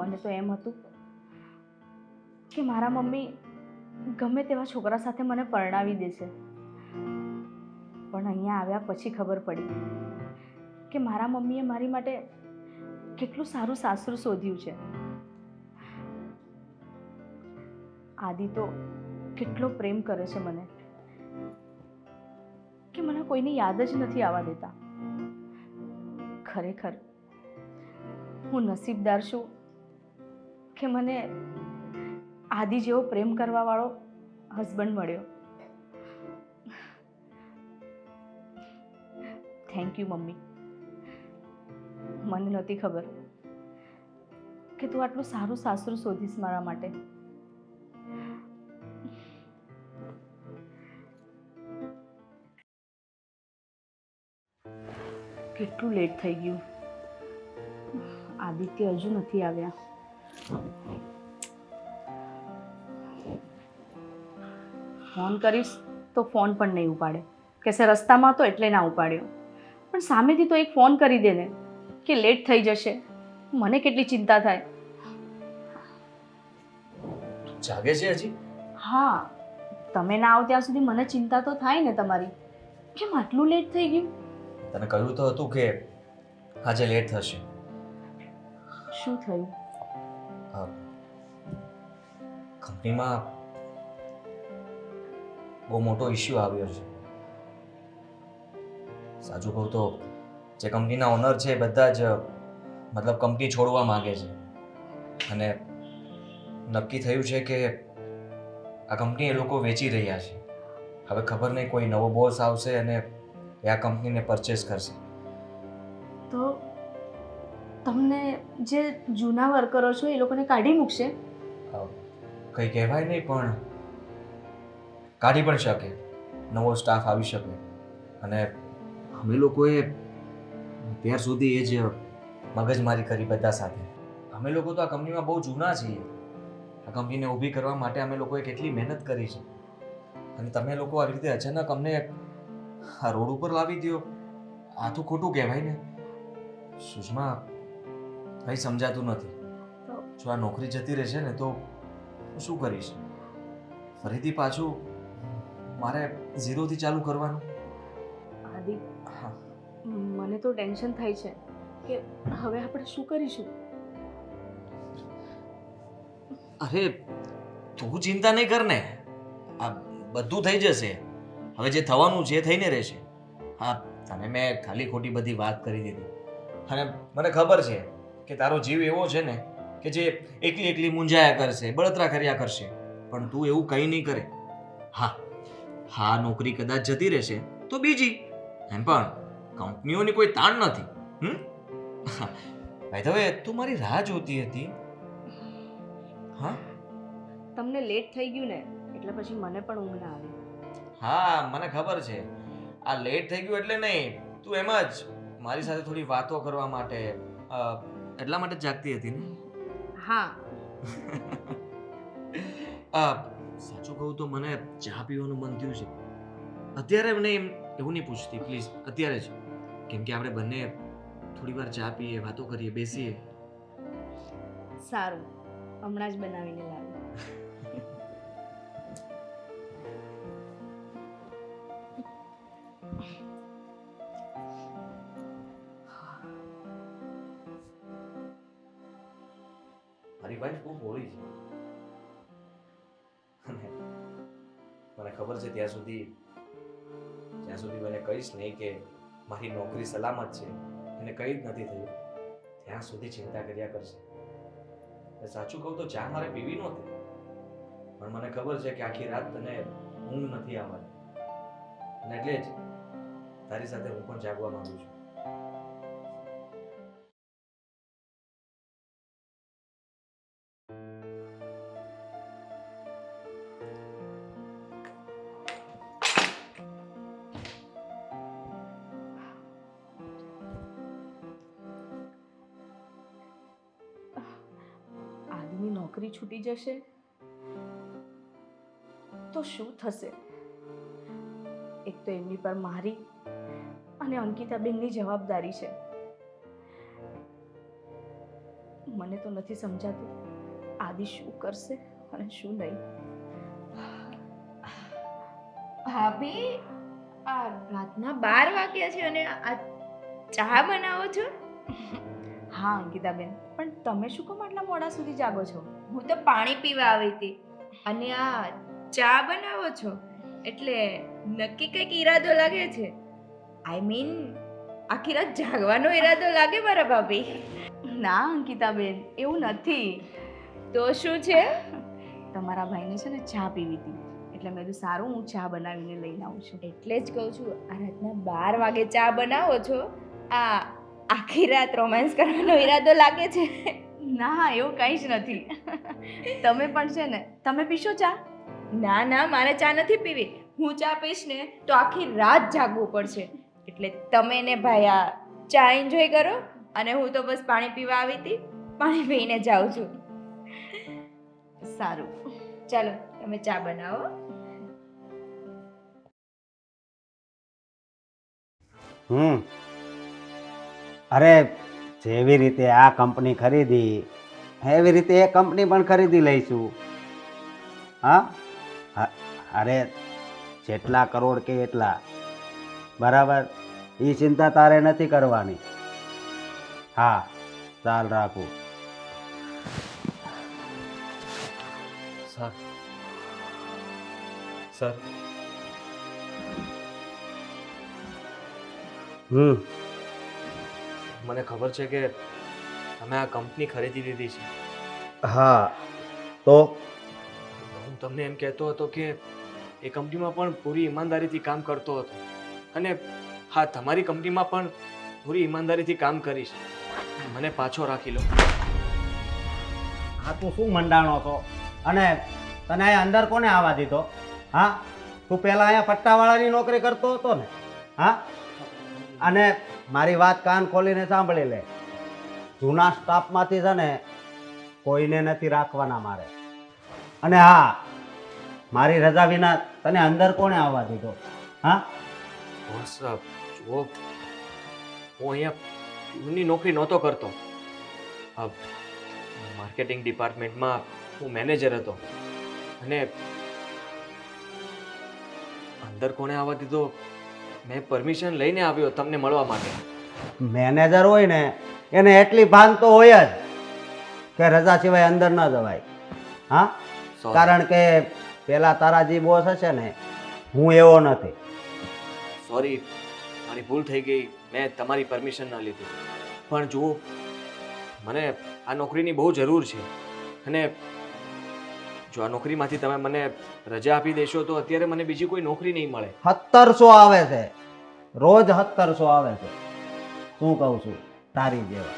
મને તો એમ હતું કે મારા મમ્મી ગમે તેવા છોકરા સાથે મને પરણાવી દેશે, પણ અહીંયા આવ્યા પછી ખબર પડી કે મારા મમ્મીએ મારી માટે કેટલું સારું સાસરું શોધ્યું છે. આદિ તો કેટલો પ્રેમ કરે છે મને કે મને કોઈની યાદ જ નથી આવવા દેતા. ખરેખર હું નસીબદાર છું કે મને આદિ જેવો પ્રેમ કરવાવાળો હસબન્ડ મળ્યો. Thank you mummy. મને નહોતી ખબર કે તું આટલું સારું સાસરું શોધીશ મારા માટે. કેટલું લેટ થઈ ગયું, આદિત્ય હજુ નથી આવ્યા. ફોન કરીશ તો ફોન પણ નહીં ઉપાડે, કહેશે રસ્તામાં હતો એટલે ના ઉપાડ્યો. પણ સામેથી તો એક ફોન કરી દે ને કે લેટ થઈ જશે, મને કેટલી ચિંતા થાય. જાગે છે હજી? હા, તમે ના આવો ત્યાં સુધી મને ચિંતા તો થાય ને તમારી. કેમ આટલું લેટ થઈ ગયું? તને કહ્યું તો હતું કે આજે લેટ થશે. શું થયું? કંપનીમાં બહુ મોટો ઇશ્યુ આવ્યો છે. સાચું કહું તો જે કંપનીના ઓનર છે બધા જ મતલબ કંપની છોડવા માંગે છે, અને નક્કી થયું છે કે આ કંપની એ લોકો વેચી રહ્યા છે. હવે ખબર નહીં કોઈ નવો બોસ આવશે અને એ આ કંપનીને પરચેસ કરશે. તો તમને જે જૂના વર્કરો છો એ લોકોને કાઢી મૂકશે? કંઈ કહેવાય નહીં, પણ કાઢી પણ શકે, નવો સ્ટાફ આવી શકે. અને અમે લોકોએ ત્યાર સુધી એ જ મગજમારી કરી બધા સાથે. અમે લોકો તો આ કંપનીમાં બહુ જૂના છીએ. આ કંપનીને ઊભી કરવા માટે અમે લોકોએ કેટલી મહેનત કરી છે, અને તમે લોકો આવી રીતે અચાનક અમને આ રોડ ઉપર લાવી દો, આ તો ખોટું કહેવાય ને. સુષ્મા, કંઈ સમજાતું નથી. જો આ નોકરી જતી રહેશે ને તો હું શું કરીશ? ફરીથી પાછું મારે ઝીરોથી ચાલુ કરવાનું. આદિ, હા, મને તો ટેન્શન થાય છે કે હવે આપણે શું કરીશું. અરે તું ચિંતા નહીં કર ને, આ બધું થઈ જશે. હવે જે થવાનું છે એ થઈને રહેશે. હા, તને મેં ખાલી ખોટી બધી વાત કરી દીધી, અને મને ખબર છે કે તારો જીવ એવો છે ને કે જે એકલી એકલી મૂંઝાયા કરશે, બળતરા કર્યા કરશે, પણ તું એવું કંઈ નહીં કરે. હા હા, નોકરી કદાચ જતી રહેશે તો બીજી, એમ પણ કંપનીઓની કોઈ તાણ નથી. ભાઈ હવે તું મારી રાહ જોતી હતી. હા, તમને લેટ થઈ ગયું ને એટલે પછી મને પણ ઊંઘ ના આવી. હા, મને ખબર છે. આ લેટ થઈ ગયું એટલે નહીં, તું એમ જ મારી સાથે થોડી વાતો કરવા માટે એટલા માટે જાગતી હતી ને. હા. સાચું કહું તો મને ચા પીવાનું મન થયું છે. અત્યારે નહીં, એવું નહીં પૂછતી પ્લીઝ, અત્યારે જ. કેમ કે આપણે બંને થોડી વાર ચા પીએ, વાતો કરીએ, બેસીએ. સારું, હમણાં જ બનાવીને લાવી. મારી વાઈફ બહુ ભોળી છે, અને મને ખબર છે જ્યાં સુધી મને કહીશ નહીં કે મારી નોકરી સલામત છે, એને કંઈ જ નથી થયું, ત્યાં સુધી ચિંતા કર્યા કરશે. સાચું કહું તો ચા મારે પીવી નહોતી, પણ મને ખબર છે કે આખી રાત તને ઊંઘ નથી આવવાની, અને એટલે જ તારી સાથે હું પણ જાગવા માંગુ છું. આદિની નોકરી છૂટી જશે તો શું થશે? એક તો એમની પર મારી અને અંકિતાબેનની જવાબદારી છે. મને તો નથી સમજાતું આદિ શું કરશે અને શું નહીં. ભાભી, આ રાતના 12 વાગ્યા છે અને આ ચા બનાવો છો? હા અંકિતાબેન, પણ તમે શું કામ આટલા મોડા સુધી જાગો છો? હું તો પાણી પીવા આવી હતી અને આ ચા બનાવો છો એટલે નક્કી કંઈક ઈરાદો લાગે છે. આઈ મીન આખી રાત જાગવાનો ઈરાદો લાગે મારા ભાભી. ના અંકિતાબેન, એવું નથી. તો શું છે? તમારા ભાઈને છે ને ચા પીવી હતી, એટલે મેં કીધું સારું હું ચા બનાવીને લઈને આવું છું. એટલે જ કહું છું, આ રાતના 12 વાગે ચા બનાવો છો, આ આખી રાત રોમાન્સ કરવાનો ઈરાદો લાગે છે. ના એવું કંઈ જ નથી. તમે પણ છે ને, તમે પીશો ચા? ના ના, મારે ચા નથી પીવી. હું ચા પીશ ને તો આખી રાત જાગવું પડશે. એટલે તમે ને ભાઈ આ ચા એન્જોય કરો અને હું તો બસ પાણી પીવા આવી હતી, પાણી પીને જાઉં છું. સારું. ચાલો તમે ચા બનાવો. અરે જેવી રીતે આ કંપની ખરીદી એવી રીતે એ કંપની પણ ખરીદી લઈશું. અરે જેટલા કરોડ કે એટલા, બરાબર, એ ચિંતા તારે નથી કરવાની. હા, ચાલ રાખું. સર સર મને ખબર છે કે તમે આ કંપની ખરીદી લીધી છે. હા, તો હું તમને એમ કહેતો હતો કે એ કંપનીમાં પણ પૂરી ઈમાનદારીથી કામ કરતો હતો અને હા, તમારી કંપનીમાં પણ પૂરી ઈમાનદારીથી કામ કરીશ. મને પાછો રાખી લો. હા, તું શું મંડાણો હતો અને તને અહીંયા અંદર કોને આવવા દીધો? હા, તું પહેલાં અહીંયા પટ્ટાવાળાની નોકરી કરતો હતો ને? હા, અને મારી વાત કાન ખોલીને સાંભળી લે. જૂના સ્ટાફમાંથી છે ને કોઈને નથી રાખવાના મારે. અને હા, મારી રજા વિના તને અંદર કોણે આવવા દીધો? હા, બોસ, જુઓ, હું અહીંયા પ્યુનની નોકરી નહોતો કરતો. માર્કેટિંગ ડિપાર્ટમેન્ટમાં હું મેનેજર હતો અને અંદર કોણે આવવા દીધો? મેં પરમિશન લઈને આવ્યો તમને મળવા માટે. મેનેજર હોય ને એને એટલી ભાન તો હોય જ કે રજા સિવાય અંદર ન જવાય. હા, Sorry. કારણ કે પેલા તારા જે બોસ હશે ને, હું એવો નથી. સોરી, મારી ભૂલ થઈ ગઈ. મેં તમારી પરમિશન ન લીધી. પણ જુઓ, મને આ નોકરીની બહુ જરૂર છે અને જો આ નોકરીમાંથી તમે મને રજા આપી દેશો તો અત્યારે મને બીજી કોઈ નોકરી નહીં મળે. 1700 આવે છે રોજ, 1700 આવે છે. શું કહું છું, તારી જેવા.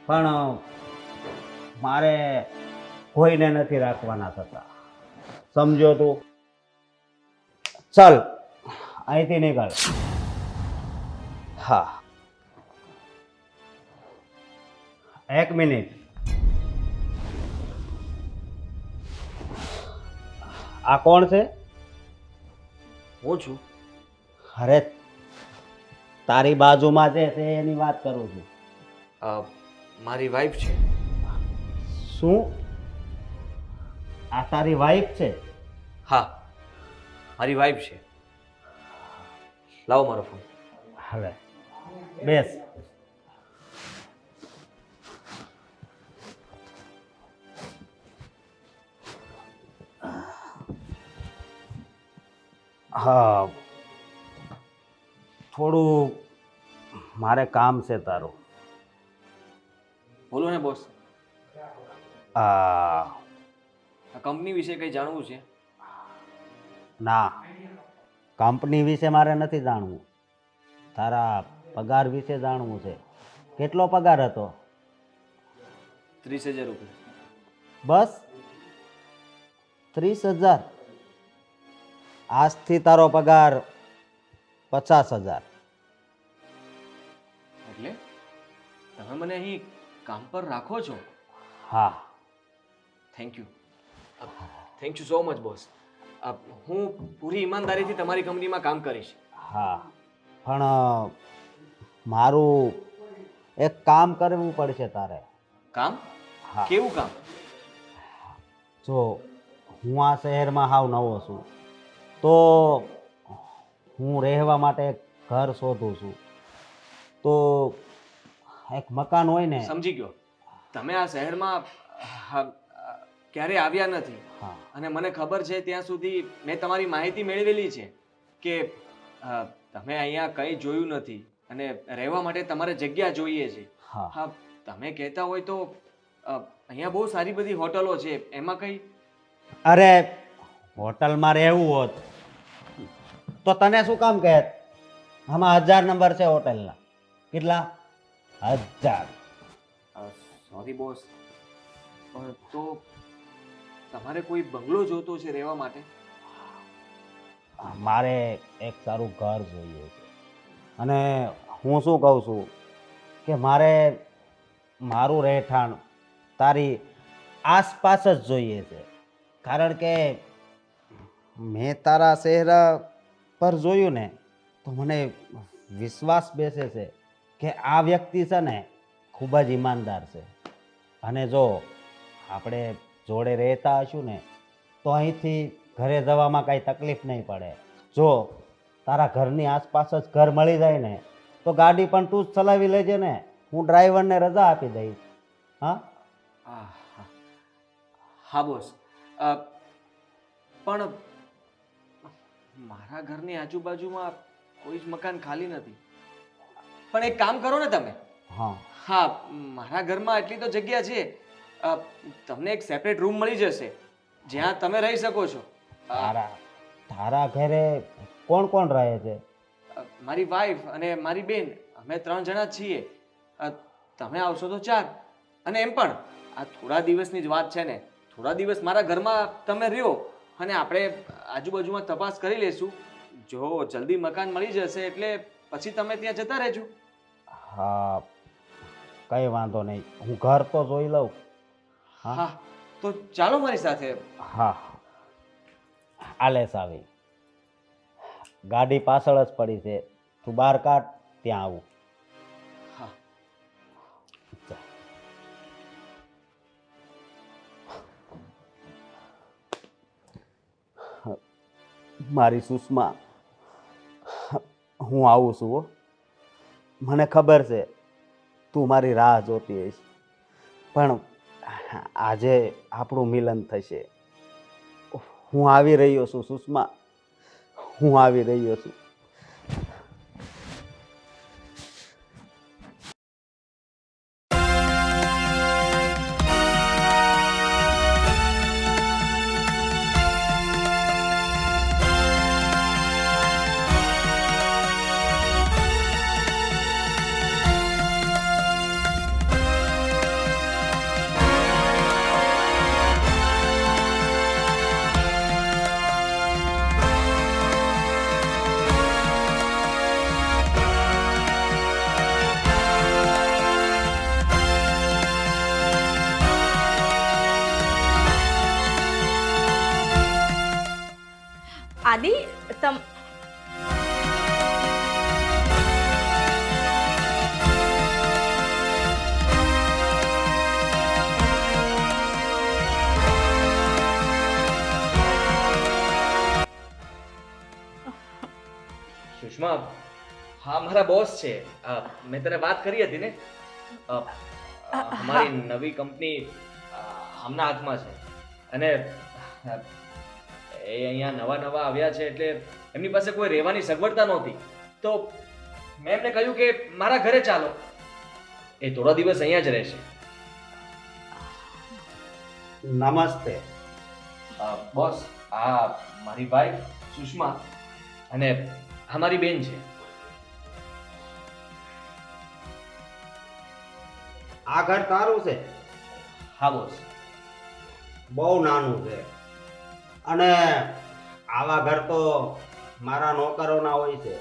પણ મારે કોઈને નથી રાખવાના થતા, સમજો તું. ચાલ અહીંથી નીકળ. હા, 1 મિનિટ. આ કોણ છે? હું છું. અરે તારી બાજુમાં જે છે એની વાત કરું છું. મારી વાઈફ છે. શું આ તારી વાઈફ છે? હા, મારી વાઈફ છે. લાવો મારો ફોન. હવે બેસ. હા, થોડું મારે કામ છે તારું. બોલો ને બોસ. આ આ કંપની વિશે કંઈ જાણવું છે? ના, કંપની વિશે મારે નથી જાણવું. તારા પગાર વિશે જાણવું છે. કેટલો પગાર હતો? 30,000 રૂપિયા. બસ 30,000? આજથી તારો પગાર 50,000. એટલે તમે મને અહીં કામ પર રાખો છો? હા. Thank you so much boss. હું પૂરી ઈમાનદારીથી તમારી કંપનીમાં કામ કરીશ. હા, પણ મારું એક કામ કરવું પડશે તારે. કામ? હા કેવું કામ? જો હું આ શહેરમાં હાવ નવો છું તો હું રહેવા માટે એક ઘર શોધું છું. તો એક મકાન હોય ને. સમજી ગયો. તમે આ શહેરમાં હા, ક્યારે આવ્યા નથી હા અને મને ખબર છે ત્યાં સુધી મેં તમારી માહિતી મેળવેલી છે કે તમે અહીંયા કંઈ જોયું નથી અને રહેવા માટે તમારે જગ્યા જોઈએ છે. હા હા, તમે કહેતા હોય તો અહીંયા બહુ સારી બધી હોટલો છે, એમાં કંઈ અરે હોટલમાં રહેવું હોત તો તને શું કામ કહે? આમાં 1000 નંબર છે હોટલના. કેટલા? 1000. સોરી બોસ, પણ તો તમારે કોઈ બંગલો જોતો છે રહેવા માટે? મારે એક સારું ઘર જોઈએ છે અને હું શું કહું છું કે મારે મારું રહેઠાણ તારી આસપાસ જ જોઈએ છે. કારણ કે મેં તારા શહેર પર જોયું ને તો મને વિશ્વાસ બેસે છે કે આ વ્યક્તિ છે ને ખૂબ જ ઈમાનદાર છે. અને જો આપણે જોડે રહેતા હશું ને તો અહીંથી ઘરે જવામાં કાંઈ તકલીફ નહીં પડે. જો તારા ઘરની આસપાસ જ ઘર મળી જાય ને તો ગાડી પણ તું જ ચલાવી લેજે ને, હું ડ્રાઈવરને રજા આપી દઈશ. હા હા બોસ, પણ મારા ઘરની આજુબાજુમાં કોઈ જ મકાન ખાલી નથી. પણ એક કામ કરો ને તમે. હા હા, મારા ઘરમાં એટલી તો જગ્યા છે, તમને એક સેપરેટ રૂમ મળી જશે જ્યાં તમે રહી શકો છો. તારા ઘરે કોણ કોણ રહે છે? મારી વાઈફ અને મારી બેન, અમે 3 જણા જ છીએ. તમે આવશો તો 4. અને એમ પણ આ થોડા દિવસની જ વાત છે ને, થોડા દિવસ મારા ઘરમાં તમે રહ્યો અને આપણે આજુબાજુમાં તપાસ કરી લઈશું. જો જલ્દી મકાન મળી જશે એટલે પછી તમે ત્યાં જતા રહેજો. હા કંઈ વાંધો નહીં, હું ઘર તો જોઈ લઉં. હા, તો ચાલો મારી સાથે. હા આલેસ આવી ગાડી પાછળ જ પડી છે, તું બહાર કાઢ, ત્યાં આવું. હા. મારી સુષ્મા, હું આવું છું હો. મને ખબર છે તું મારી રાહ જોતી હઈશ, પણ આજે આપણું મિલન થશે. હું આવી રહ્યો છું સુષ્મા, હું આવી રહ્યો છું. આદિ, તમ સુષ્મા, હા મારા બોસ છે. મેં તને વાત કરી હતી ને, અમારી નવી કંપની આમના હાથમાં છે અને એ અહીંયા નવા આવ્યા છે એટલે એમની પાસે કોઈ રહેવાની સગવડતા નહોતી. તો મેં એમને કહ્યું કે મારા ઘરે ચાલો. એ થોડા દિવસ અહીંયા જ રહેશે. નમસ્તે. બોસ, આ મારી વાઈફ સુષ્મા અને આ મારી બેન છે. આ ઘર તારું છે? હા બોસ. બહુ નાનું છે અને આવા ઘર તો મારા નોકરોના હોય છે.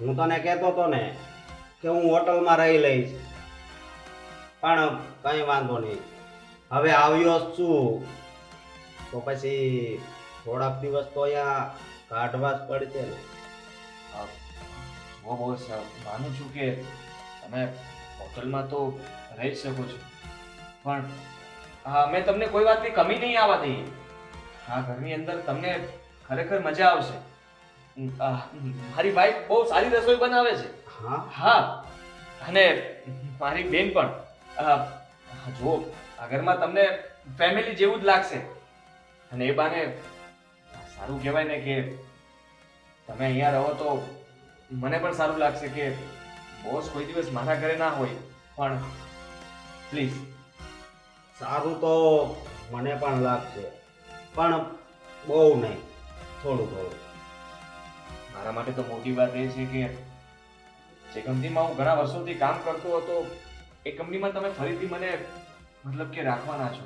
હું તને કહેતો હતો ને કે હું હોટલમાં રહી લઈશ, પણ કંઈ વાંધો નહીં, હવે આવ્યો જ છું તો પછી થોડાક દિવસ તો અહીંયા કાઢવા જ પડશે ને. હું બોસ માનું છું કે તમે હોટલમાં તો રહી જ શકો છો, પણ અમે તમને કોઈ વાતની કમી નહીં આવવા દઈએ. આ ઘરની અંદર તમને ખરેખર મજા આવશે. મારી વાઈફ બહુ સારી રસોઈ બનાવે છે. હા હા, અને મારી બેન પણ. જુઓ, આ ઘરમાં તમને ફેમિલી જેવું જ લાગશે. અને એ બાને સારું કહેવાય ને કે તમે અહીંયા રહો તો મને પણ સારું લાગશે કે બોસ કોઈ દિવસ મારા ઘરે ના હોય. પણ પ્લીઝ. સારું તો મને પણ લાગશે, પણ બહુ નહીં, થોડું થોડું. મારા માટે તો મોટી વાત એ છે કે જે કંપનીમાં હું ઘણા વર્ષોથી કામ કરતો હતો એ કંપનીમાં તમે ફરીથી મને મતલબ કે રાખવાના છો.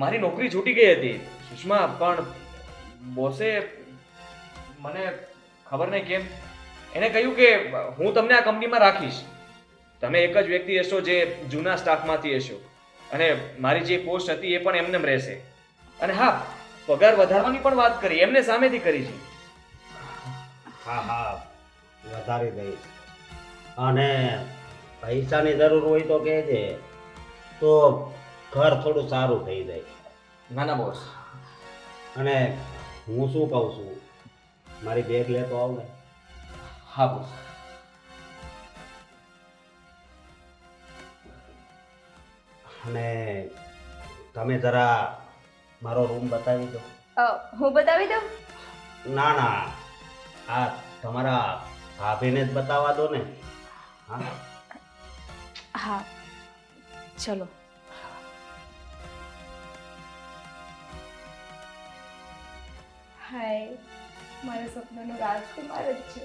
મારી નોકરી છૂટી ગઈ હતી સુષ્મા, પણ બોસે મને ખબર નહીં કેમ એને કહ્યું કે હું તમને આ કંપનીમાં રાખીશ. તમે એક જ વ્યક્તિ હશો જે જૂના સ્ટાફમાંથી હશો, અને મારી જે પોસ્ટ હતી એ પણ એમને જ રહેશે. અને હા, પગાર વધારવાની પણ વાત કરી, એમને સામેથી કરી છે. હા હા, વધારી દઈશ. અને પૈસાની જરૂર હોય તો કહેજે, તો ઘર થોડું સારું થઈ જાય. ના ના બોસ. અને હું શું કહું છું, મારી બેગ લેતો આવ ને. હા બોસ. અને તમે જરા મારો રૂમ બતાવી દો. હું બતાવી દઉં? ના ના, આ તમારા ભાભીને જ બતાવવા દો ને. હા હા, ચલો. હાય, મારા સપનાનો રાજકુમાર જ છે.